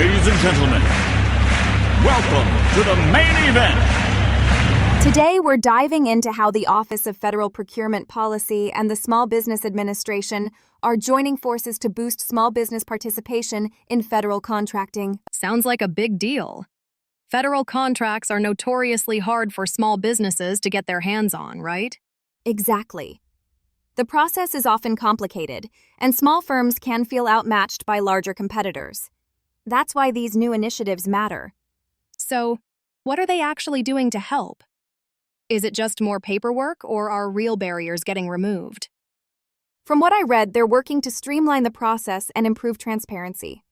Ladies and gentlemen, welcome to the main event. Today, we're diving into how the Office of Federal Procurement Policy and the Small Business Administration are joining forces to boost small business participation in federal contracting. Sounds like a big deal. Federal contracts are notoriously hard for small businesses to get their hands on, right? Exactly. The process is often complicated, and small firms can feel outmatched by larger competitors. That's why these new initiatives matter. So, what are they actually doing to help? Is it just more paperwork, or are real barriers getting removed? From what I read, they're working to streamline the process and improve transparency.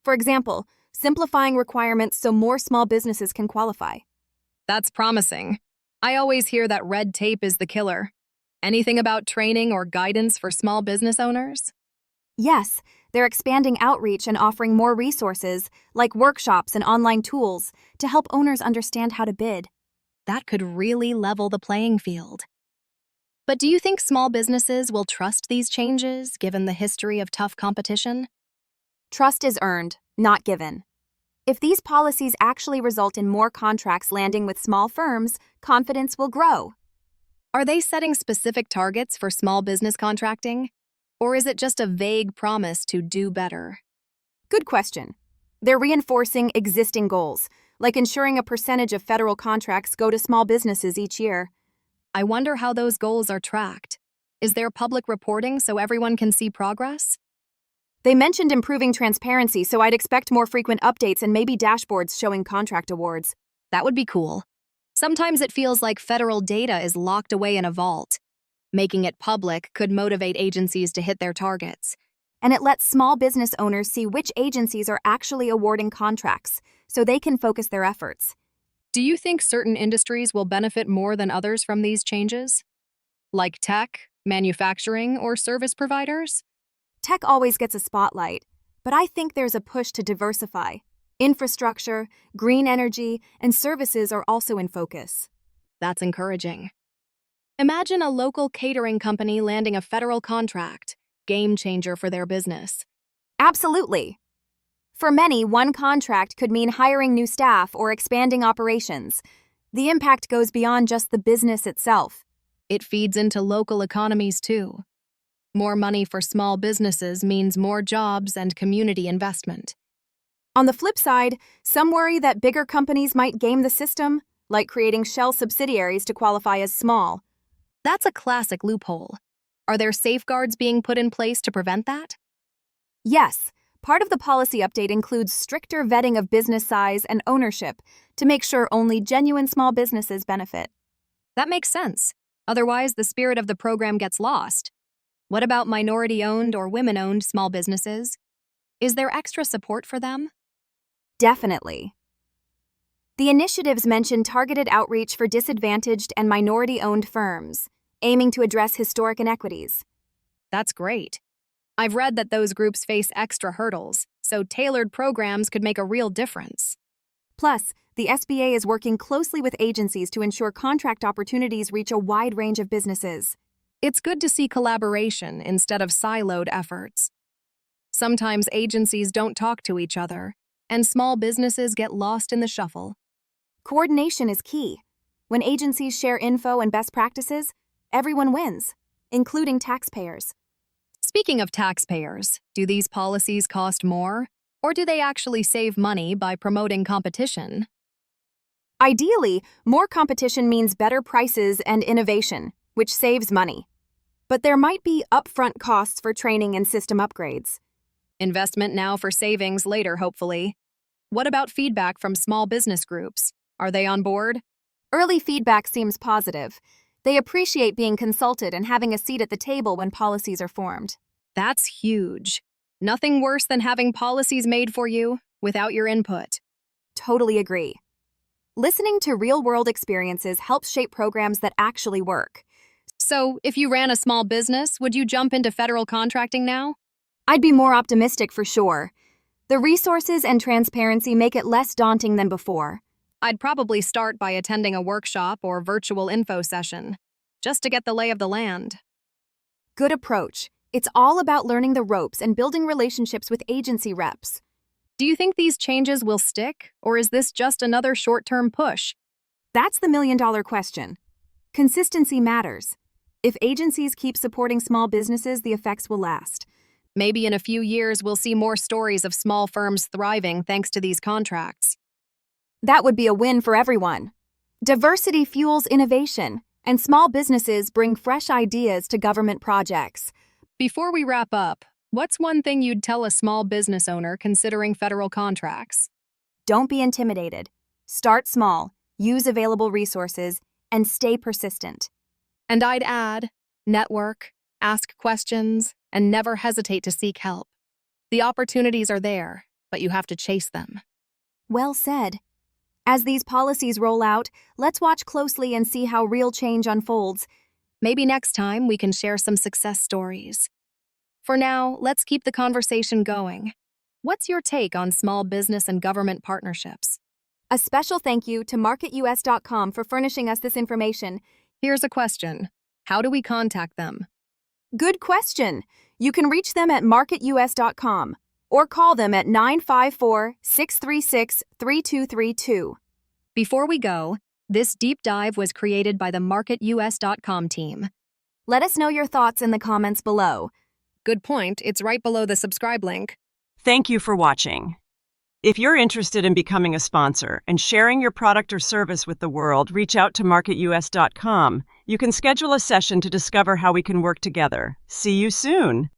For example, simplifying requirements so more small businesses can qualify. That's promising. I always hear that red tape is the killer. Anything about training or guidance for small business owners? Yes, they're expanding outreach and offering more resources, like workshops and online tools, to help owners understand how to bid. That could really level the playing field. But do you think small businesses will trust these changes, given the history of tough competition? Trust is earned, not given. If these policies actually result in more contracts landing with small firms, confidence will grow. Are they setting specific targets for small business contracting? Or is it just a vague promise to do better? Good question. They're reinforcing existing goals, like ensuring a percentage of federal contracts go to small businesses each year. I wonder how those goals are tracked. Is there public reporting so everyone can see progress? They mentioned improving transparency, so I'd expect more frequent updates and maybe dashboards showing contract awards. That would be cool. Sometimes it feels like federal data is locked away in a vault. Making it public could motivate agencies to hit their targets. And it lets small business owners see which agencies are actually awarding contracts, so they can focus their efforts. Do you think certain industries will benefit more than others from these changes? Like tech, manufacturing, or service providers? Tech always gets a spotlight, but I think there's a push to diversify. Infrastructure, green energy, and services are also in focus. That's encouraging. Imagine a local catering company landing a federal contract, game changer for their business. Absolutely. For many, one contract could mean hiring new staff or expanding operations. The impact goes beyond just the business itself. It feeds into local economies too. More money for small businesses means more jobs and community investment. On the flip side, some worry that bigger companies might game the system, like creating shell subsidiaries to qualify as small. That's a classic loophole. Are there safeguards being put in place to prevent that? Yes, part of the policy update includes stricter vetting of business size and ownership to make sure only genuine small businesses benefit. That makes sense. Otherwise, the spirit of the program gets lost. What about minority-owned or women-owned small businesses? Is there extra support for them? Definitely. The initiatives mention targeted outreach for disadvantaged and minority-owned firms, aiming to address historic inequities. That's great. I've read that those groups face extra hurdles, so tailored programs could make a real difference. Plus, the SBA is working closely with agencies to ensure contract opportunities reach a wide range of businesses. It's good to see collaboration instead of siloed efforts. Sometimes agencies don't talk to each other, and small businesses get lost in the shuffle. Coordination is key. When agencies share info and best practices, everyone wins, including taxpayers. Speaking of taxpayers, do these policies cost more, or do they actually save money by promoting competition? Ideally, more competition means better prices and innovation, which saves money. But there might be upfront costs for training and system upgrades. Investment now for savings later, hopefully. What about feedback from small business groups? Are they on board? Early feedback seems positive. They appreciate being consulted and having a seat at the table when policies are formed. That's huge. Nothing worse than having policies made for you without your input. Totally agree. Listening to real-world experiences helps shape programs that actually work. So, if you ran a small business, would you jump into federal contracting now? I'd be more optimistic for sure. The resources and transparency make it less daunting than before. I'd probably start by attending a workshop or virtual info session, just to get the lay of the land. Good approach. It's all about learning the ropes and building relationships with agency reps. Do you think these changes will stick, or is this just another short-term push? That's the million-dollar question. Consistency matters. If agencies keep supporting small businesses, the effects will last. Maybe in a few years we'll see more stories of small firms thriving thanks to these contracts. That would be a win for everyone. Diversity fuels innovation, and small businesses bring fresh ideas to government projects. Before we wrap up, what's one thing you'd tell a small business owner considering federal contracts? Don't be intimidated. Start small, use available resources, and stay persistent. And I'd add, network, ask questions, and never hesitate to seek help. The opportunities are there, but you have to chase them. Well said. As these policies roll out, let's watch closely and see how real change unfolds. Maybe next time we can share some success stories. For now, let's keep the conversation going. What's your take on small business and government partnerships? A special thank you to MarketUS.com for furnishing us this information. Here's a question. How do we contact them? Good question. You can reach them at MarketUS.com or call them at 954-636-3232. Before we go, this deep dive was created by the MarketUS.com team. Let us know your thoughts in the comments below. Good point, it's right below the subscribe link. Thank you for watching. If you're interested in becoming a sponsor and sharing your product or service with the world, reach out to MarketUS.com. You can schedule a session to discover how we can work together. See you soon.